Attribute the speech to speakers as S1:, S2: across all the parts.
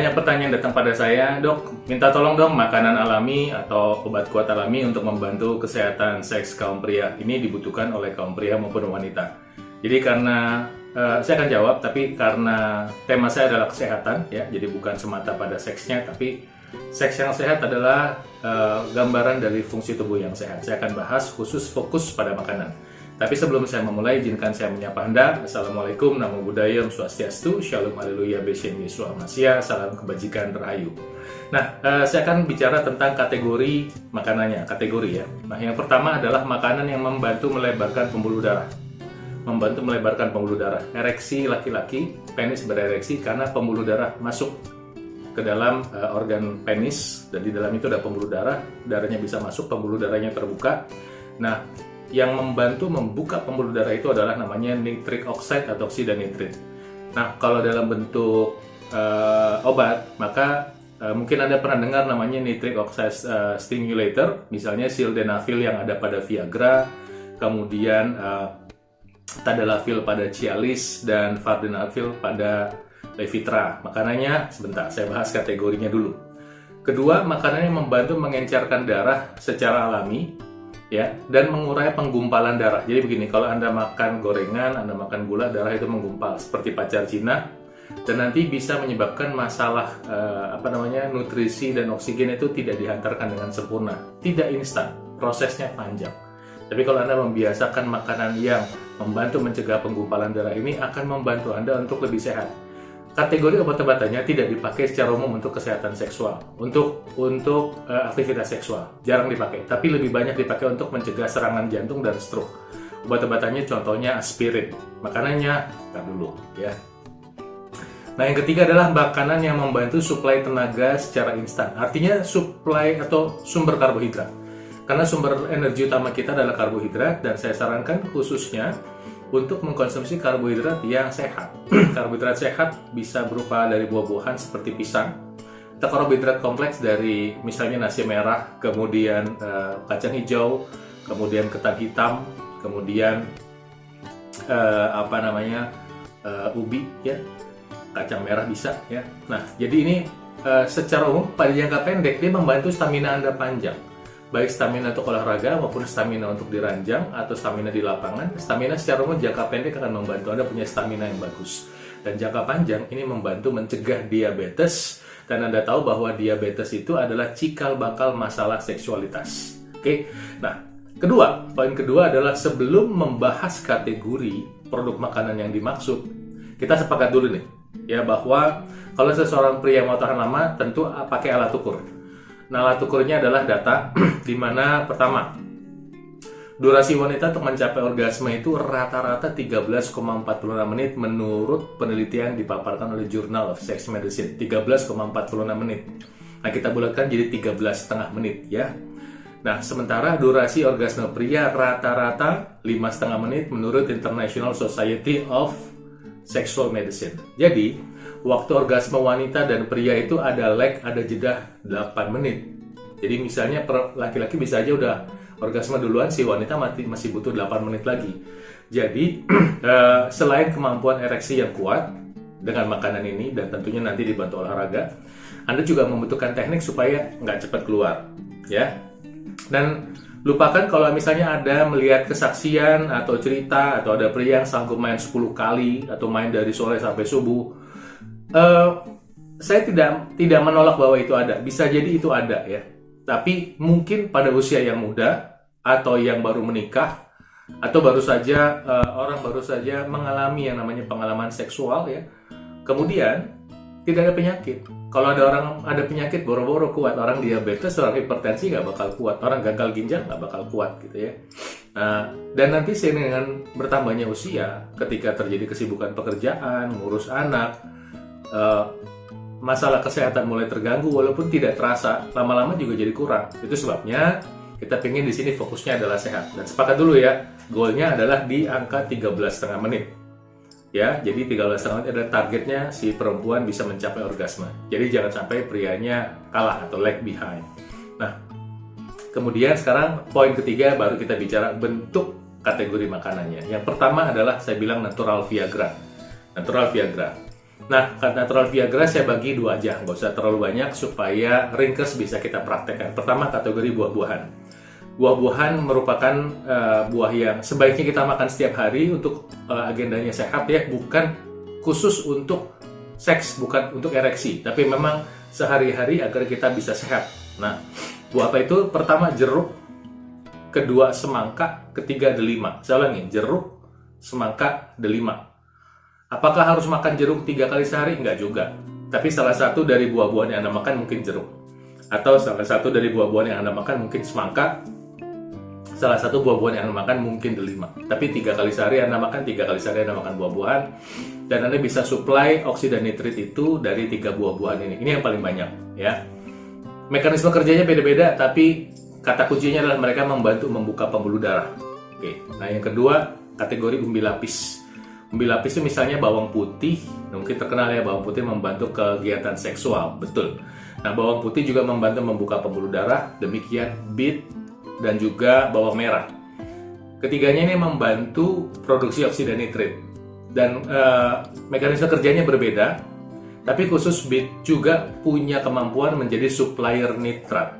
S1: banyak pertanyaan datang pada saya, dok, minta tolong dong makanan alami atau obat kuat alami untuk membantu kesehatan seks kaum pria. Ini dibutuhkan oleh kaum pria maupun wanita. Jadi karena saya akan jawab, tapi karena tema saya adalah kesehatan, ya, jadi bukan semata pada seksnya, tapi seks yang sehat adalah gambaran dari fungsi tubuh yang sehat. Saya akan bahas khusus fokus pada makanan. Tapi sebelum saya memulai, izinkan saya menyapa Anda. Assalamualaikum, Namo Buddhaya, Om Swastiastu, Shalom Haleluya, Beshen Yesua Masya, salam kebajikan rahayu. Nah, saya akan bicara tentang kategori makanannya, kategori ya. Nah, yang pertama adalah makanan yang membantu melebarkan pembuluh darah. Membantu melebarkan pembuluh darah. Ereksi laki-laki, penis berereksi karena pembuluh darah masuk ke dalam organ penis, dan di dalam itu ada pembuluh darah, darahnya bisa masuk, pembuluh darahnya terbuka. Nah, yang membantu membuka pembuluh darah itu adalah namanya nitric oxide atau oksida nitrit. Nah, kalau dalam bentuk obat, maka mungkin Anda pernah dengar namanya nitric oxide stimulator, misalnya sildenafil yang ada pada Viagra, kemudian tadalafil pada Cialis, dan vardenafil pada Levitra. Makanannya, sebentar, saya bahas kategorinya dulu. Kedua, makanan yang membantu mengencerkan darah secara alami, ya, dan mengurai penggumpalan darah. Jadi begini, kalau Anda makan gorengan, Anda makan gula, darah itu menggumpal seperti pacar Cina, dan nanti bisa menyebabkan masalah nutrisi dan oksigen itu tidak dihantarkan dengan sempurna, tidak instan, prosesnya panjang. Tapi kalau Anda membiasakan makanan yang membantu mencegah penggumpalan darah ini, akan membantu Anda untuk lebih sehat. Kategori obat-obatannya tidak dipakai secara umum untuk kesehatan seksual, untuk aktivitas seksual, jarang dipakai, tapi lebih banyak dipakai untuk mencegah serangan jantung dan stroke. Obat-obatannya contohnya aspirin, makanannya, ntar dulu ya. Nah, yang ketiga adalah makanan yang membantu suplai tenaga secara instan, artinya suplai atau sumber karbohidrat. Karena sumber energi utama kita adalah karbohidrat, dan saya sarankan khususnya untuk mengkonsumsi karbohidrat yang sehat. Karbohidrat sehat bisa berupa dari buah-buahan seperti pisang, atau karbohidrat kompleks dari misalnya nasi merah, kemudian kacang hijau, kemudian ketan hitam, kemudian ubi, ya, kacang merah bisa, ya. Nah, jadi ini secara umum pada jangka pendek dia membantu stamina Anda panjang. Baik stamina untuk olahraga maupun stamina untuk diranjang atau stamina di lapangan. Stamina secara umum jangka pendek akan membantu Anda punya stamina yang bagus. Dan jangka panjang ini membantu mencegah diabetes. Dan Anda tahu bahwa diabetes itu adalah cikal bakal masalah seksualitas. Oke. Nah, poin kedua adalah sebelum membahas kategori produk makanan yang dimaksud, kita sepakat dulu nih, ya, bahwa kalau seseorang pria mau tahan lama tentu pakai alat ukur. Nah, alat ukurnya adalah data, di mana pertama, durasi wanita untuk mencapai orgasme itu rata-rata 13,46 menit menurut penelitian dipaparkan oleh Journal of Sex Medicine, 13,46 menit. Nah, kita bulatkan jadi 13,5 menit, ya. Nah, sementara durasi orgasme pria rata-rata 5,5 menit menurut International Society of Sexual Medicine. Jadi, waktu orgasme wanita dan pria itu ada lag, ada jeda 8 menit. Jadi misalnya laki-laki bisa aja udah orgasme duluan, si wanita masih butuh 8 menit lagi. Jadi selain kemampuan ereksi yang kuat dengan makanan ini, dan tentunya nanti dibantu olahraga, Anda juga membutuhkan teknik supaya nggak cepat keluar, ya. Dan lupakan kalau misalnya ada melihat kesaksian atau cerita, atau ada pria yang sanggup main 10 kali atau main dari sore sampai subuh. Saya tidak menolak bahwa itu ada, bisa jadi itu ada, ya. Tapi mungkin pada usia yang muda atau yang baru menikah atau orang baru saja mengalami yang namanya pengalaman seksual, ya. Kemudian tidak ada penyakit. Kalau ada orang ada penyakit boro-boro kuat, orang diabetes, orang hipertensi nggak bakal kuat, orang gagal ginjal nggak bakal kuat, gitu ya. Nah, dan nanti seiring dengan bertambahnya usia, ketika terjadi kesibukan pekerjaan, ngurus anak, masalah kesehatan mulai terganggu, walaupun tidak terasa, lama-lama juga jadi kurang. Itu sebabnya kita pengen di sini fokusnya adalah sehat. Dan sepakat dulu ya, goalnya adalah di angka 13,5 menit. Ya, jadi 13,5 menit adalah targetnya si perempuan bisa mencapai orgasme. Jadi jangan sampai prianya kalah atau lag behind. Nah, kemudian sekarang poin ketiga baru kita bicara bentuk kategori makanannya. Yang pertama adalah saya bilang natural Viagra. Natural Viagra. Nah, natural Viagra saya bagi dua aja, nggak usah terlalu banyak supaya ringkes bisa kita praktekkan. Pertama, kategori buah-buahan. Buah-buahan merupakan buah yang sebaiknya kita makan setiap hari untuk agendanya sehat ya, bukan khusus untuk seks, bukan untuk ereksi, tapi memang sehari-hari agar kita bisa sehat. Nah, buah apa itu? Pertama jeruk, kedua semangka, ketiga delima. Saya ulangi, jeruk, semangka, delima. Apakah harus makan jeruk 3 kali sehari? Enggak juga. Tapi salah satu dari buah-buahan yang Anda makan mungkin jeruk. Atau salah satu dari buah-buahan yang Anda makan mungkin semangka. Salah satu buah-buahan yang Anda makan mungkin delima. Tapi 3 kali sehari Anda makan, 3 kali sehari Anda makan buah-buahan. Dan Anda bisa supply oksida nitrit itu dari 3 buah-buahan ini. Ini yang paling banyak ya. Mekanisme kerjanya beda-beda, tapi kata kuncinya adalah mereka membantu membuka pembuluh darah. Oke. Nah, yang kedua kategori umbi lapis. Umbi lapis itu misalnya bawang putih, mungkin terkenal ya bawang putih membantu kegiatan seksual, betul. Nah, bawang putih juga membantu membuka pembuluh darah, demikian beet dan juga bawang merah. Ketiganya ini membantu produksi oksida nitrit dan mekanisme kerjanya berbeda, tapi khusus beet juga punya kemampuan menjadi supplier nitrat.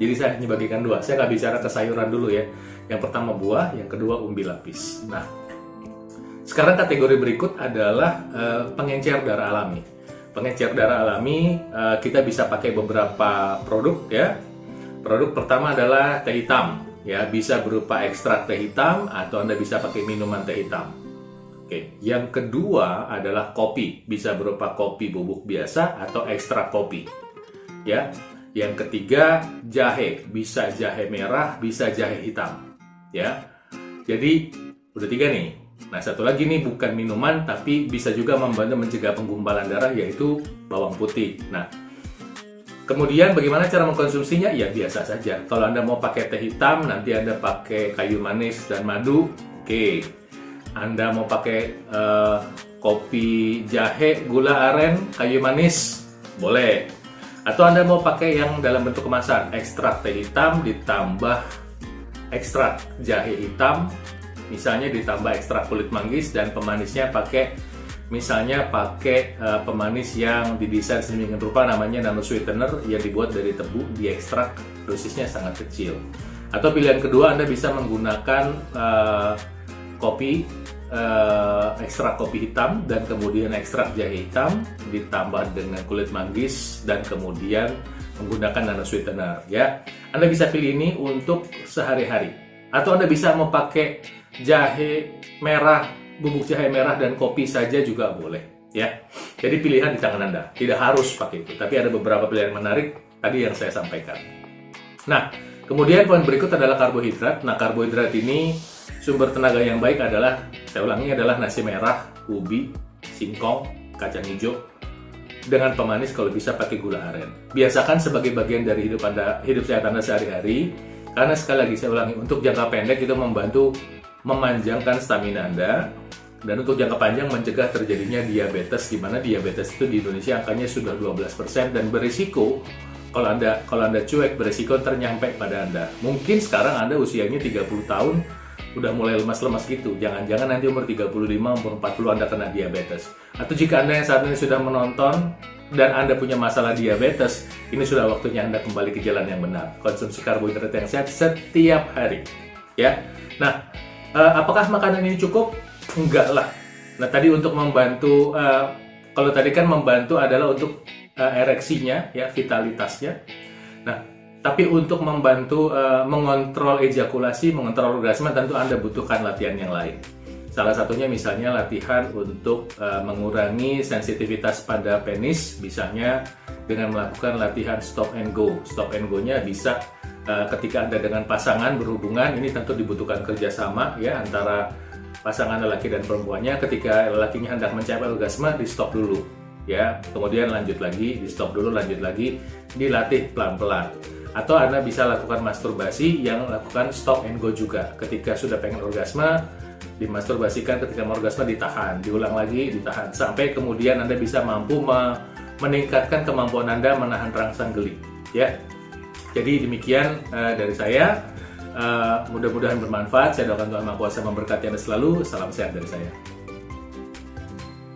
S1: Jadi saya hanya bagikan dua, saya nggak bicara ke sayuran dulu ya. Yang pertama buah, yang kedua umbi lapis. Nah, sekarang kategori berikut adalah pengencer darah alami. Pengencer darah alami kita bisa pakai beberapa produk ya. Produk pertama adalah teh hitam ya, bisa berupa ekstrak teh hitam atau Anda bisa pakai minuman teh hitam. Oke, yang kedua adalah kopi, bisa berupa kopi bubuk biasa atau ekstrak kopi. Ya. Yang ketiga jahe, bisa jahe merah, bisa jahe hitam. Ya. Jadi udah 3 nih. Nah, satu lagi nih bukan minuman, tapi bisa juga membantu mencegah penggumpalan darah, yaitu bawang putih. Nah, kemudian bagaimana cara mengkonsumsinya? Ya, biasa saja. Kalau Anda mau pakai teh hitam, nanti Anda pakai kayu manis dan madu, oke. Anda mau pakai kopi jahe, gula aren, kayu manis, boleh. Atau Anda mau pakai yang dalam bentuk kemasan, ekstrak teh hitam ditambah ekstrak jahe hitam, misalnya ditambah ekstrak kulit manggis, dan pemanisnya pakai pemanis yang didesain sedemikian rupa, namanya nano sweetener yang dibuat dari tebu, diekstrak, dosisnya sangat kecil. Atau pilihan kedua, Anda bisa menggunakan kopi, ekstrak kopi hitam dan kemudian ekstrak jahe hitam ditambah dengan kulit manggis dan kemudian menggunakan nano sweetener ya. Anda bisa pilih ini untuk sehari-hari. Atau Anda bisa memakai jahe merah, bubuk jahe merah dan kopi saja juga boleh ya. Jadi pilihan di tangan Anda, tidak harus pakai itu, tapi ada beberapa pilihan menarik tadi yang saya sampaikan. Nah, kemudian poin berikut adalah karbohidrat. Nah, karbohidrat ini sumber tenaga yang baik adalah, saya ulangi, adalah nasi merah, ubi, singkong, kacang hijau, dengan pemanis kalau bisa pakai gula aren. Biasakan sebagai bagian dari hidup sehat Anda sehari-hari, karena sekali lagi saya ulangi, untuk jangka pendek itu membantu memanjangkan stamina Anda, dan untuk jangka panjang mencegah terjadinya diabetes, di mana diabetes itu di Indonesia angkanya sudah 12% dan berisiko kalau Anda cuek, berisiko ternyampe pada Anda. Mungkin sekarang Anda usianya 30 tahun udah mulai lemas-lemas gitu. Jangan-jangan nanti umur 35, umur 40 Anda kena diabetes. Atau jika Anda yang saat ini sudah menonton dan Anda punya masalah diabetes, ini sudah waktunya Anda kembali ke jalan yang benar. Konsumsi karbohidrat yang sehat setiap hari. Ya. Nah, apakah makanan ini cukup? Enggak lah. Nah, tadi untuk membantu, kalau tadi kan membantu adalah untuk ereksinya, ya, vitalitasnya. Nah, tapi untuk membantu mengontrol ejakulasi, mengontrol orgasme, tentu Anda butuhkan latihan yang lain. Salah satunya misalnya latihan untuk mengurangi sensitivitas pada penis, misalnya dengan melakukan latihan stop and go. Stop and go-nya bisa ketika Anda dengan pasangan berhubungan, ini tentu dibutuhkan kerjasama ya antara pasangan lelaki dan perempuannya. Ketika lelakinya hendak mencapai orgasme, di stop dulu ya, kemudian lanjut lagi, di stop dulu, lanjut lagi, dilatih pelan-pelan. Atau Anda bisa lakukan masturbasi yang lakukan stop and go juga. Ketika sudah pengen orgasme, dimasturbasikan, ketika mau orgasme ditahan, diulang lagi, ditahan, sampai kemudian Anda bisa mampu meningkatkan kemampuan Anda menahan rangsang geli ya. Jadi demikian dari saya, mudah-mudahan bermanfaat. Saya doakan Tuhan Maha Kuasa memberkati Anda selalu. Salam sehat dari saya.